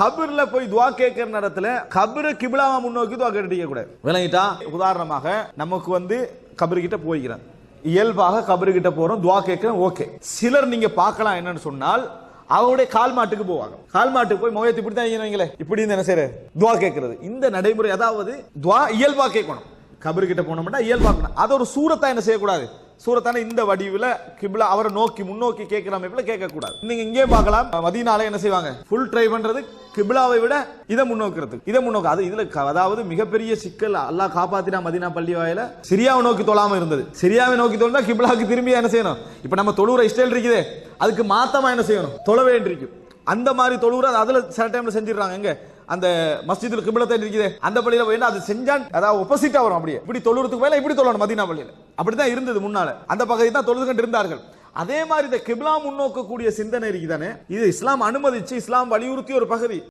கபர்ல போய் துவா கேட்கிற நேரத்துல கபரு கிபிலாவை முன்னோக்கி துவா கேட்டுக்க கூடாது. விளங்கிட்டா? உதாரணமாக நமக்கு கபரு கிட்ட போய்க்கிறேன், இயல்பாக கபரு கிட்ட போறோம், துவா கேட்கிறேன், ஓகே. சிலர் நீங்க பார்க்கலாம் என்னன்னு சொன்னால் அவருடைய கால் மாட்டுக்கு போவாங்க. கால் மாட்டுக்கு போய் முகத்தை இப்படி தான் வைங்களே, இப்படி என்ன செய்யற துவா கேட்கறது. இந்த நடைமுறை அதாவது துவா இயல்பா கேட்கணும். கபரு கிட்ட போனோம்னா இயல்பாக்கணும். அது ஒரு சூரத்தா என்ன செய்யக்கூடாது, சூரத்தான இந்த வடிவில் கிப்லா அவரை நோக்கி முன்னோக்கி கேட்கிற அமைப்புல கேட்க கூடாது. நீங்க இங்கே பார்க்கலாம், மதீனால என்ன செய்வாங்க, ஃபுல் ட்ரை பண்றது கிப்லாவை விட இதை முன்னோக்கு. அது இதுல அதாவது மிகப்பெரிய சிக்கல். அல்லாஹ் காப்பாத்தினா மதீனா பள்ளி வாயில சிரியாவை நோக்கி தொழாம இருந்தது. சிரியாவை நோக்கி தொழுந்தா கிப்லாவுக்கு திரும்பி என்ன செய்யணும். இப்ப நம்ம தொழுற இஸ்ரேல் இருக்குதே, அதுக்கு மாத்தமா என்ன செய்யணும், தொழ வேண்டியிருக்கும். அந்த மாதிரி தொழுற அதுல சில டைம்ல செஞ்சிடறாங்க. எங்க அந்த மஸ்ஜிதுல் கிப்லத்தை இருக்குது அந்த பள்ளியில போய் அது செஞ்சான், அதாவது ஆப்போசிட்டா வரும். அப்படியே இப்படி தொழுறதுக்கு மேல இப்படி தொழணும். மதீனா பள்ளியில அப்படிதான் இருந்தது முன்னால, அந்த பகுதி தான் தொழுதுகிட்டு இருந்தார்கள். அதே மாதிரி இந்த கிப்லா முன்னோக்கக்கூடிய சிந்தனை இருக்குதானே, இது இஸ்லாம் அனுமதிச்சு இஸ்லாம் வலியுறுத்திய ஒரு பகுதி.